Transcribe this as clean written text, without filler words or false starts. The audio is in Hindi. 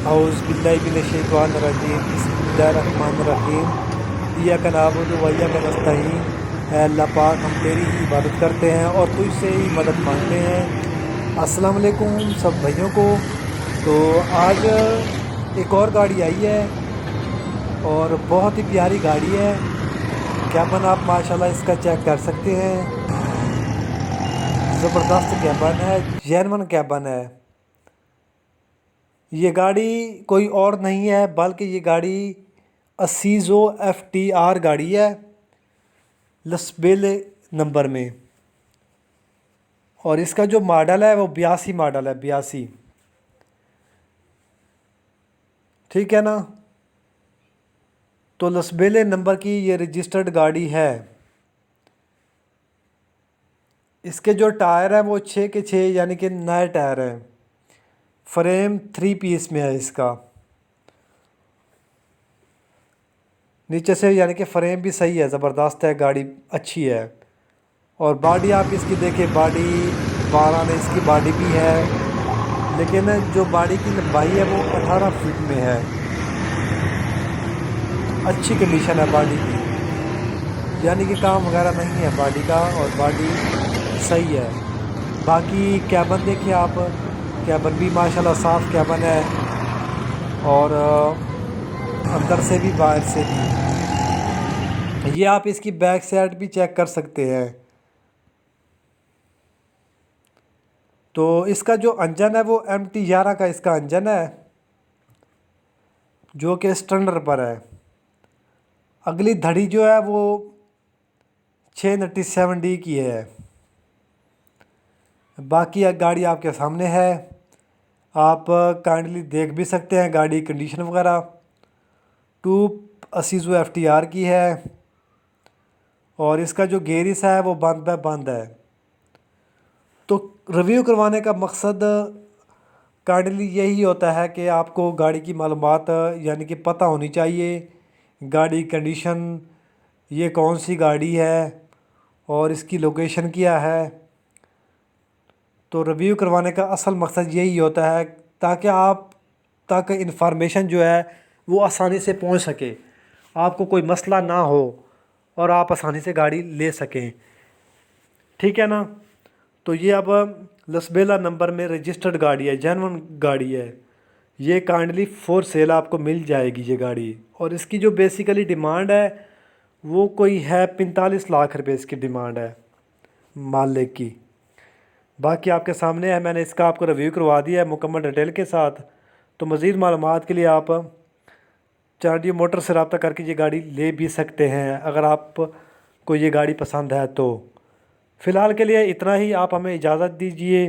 औज़ुबिल्लाहिमिनश्शैतानिर्रजीम बिस्मिल्लाहिर्रहमानिर्रहीम इय्याका नअबुदु व इय्याका नस्तईन। ऐ अल्लाह पाक, हम तेरी ही इबादत करते हैं और तुझसे ही मदद मांगते हैं। अस्सलाम वालेकुम सब भाइयों को। तो आज एक और गाड़ी आई है और बहुत ही प्यारी गाड़ी है। कैबन आप माशाल्लाह इसका चेक कर सकते हैं। ज़बरदस्त कैबन है, जेन्युइन कैबन है। ये गाड़ी कोई और नहीं है बल्कि ये गाड़ी असीज़ो FTR गाड़ी है, लसबेले नंबर में। और इसका जो मॉडल है वो 82 मॉडल है, 82। ठीक है ना। तो लसबेले नंबर की ये रजिस्टर्ड गाड़ी है। इसके जो टायर हैं वो 6 के 6 यानी कि नए टायर हैं। फ्रेम 3 पीस में है इसका। नीचे से यानी कि फ्रेम भी सही है, ज़बरदस्त है, गाड़ी अच्छी है। और बॉडी आप इसकी देखिए, बॉडी 12 में इसकी बॉडी भी है, लेकिन जो बॉडी की लंबाई है वो 18 फीट में है। अच्छी कंडीशन है बॉडी की, यानी कि काम वगैरह नहीं है बॉडी का, और बॉडी सही है। बाकी कैबन देखिए आप, कैबन भी माशाल्लाह साफ़ कैबन है, और अंदर से भी बाहर से भी। ये आप इसकी बैक साइड भी चेक कर सकते हैं। तो इसका जो इंजन है वो MT11 का इसका इंजन है, जो कि स्टैंडर्ड पर है। अगली धड़ी जो है वो 697D की है। बाकी गाड़ी आपके सामने है, आप काइंडली देख भी सकते हैं गाड़ी कंडीशन वगैरह। टू असीज़ो FTR की है, और इसका जो गेरिस है वो बंद है। तो रिव्यू करवाने का मकसद काइंडली यही होता है कि आपको गाड़ी की मालूमात यानी कि पता होनी चाहिए, गाड़ी कंडीशन, ये कौन सी गाड़ी है और इसकी लोकेशन क्या है। तो रिव्यू करवाने का असल मकसद यही होता है, ताकि आप तक इन्फॉर्मेशन जो है वो आसानी से पहुंच सके, आपको कोई मसला ना हो और आप आसानी से गाड़ी ले सकें। ठीक है ना। तो ये अब लसबेला नंबर में रजिस्टर्ड गाड़ी है, जेन्युइन गाड़ी है। ये काइंडली फॉर सेल आपको मिल जाएगी ये गाड़ी। और इसकी जो बेसिकली डिमांड है वो कोई है 45 लाख रुपए इसकी डिमांड है मालिक की। बाकी आपके सामने है, मैंने इसका आपको रिव्यू करवा दिया है मुकम्मल डिटेल के साथ। तो मज़ीद मालूमात के लिए आप चार्डियो मोटर से रब्ता करके ये गाड़ी ले भी सकते हैं, अगर आपको ये गाड़ी पसंद है तो। फ़िलहाल के लिए इतना ही, आप हमें इजाज़त दीजिए।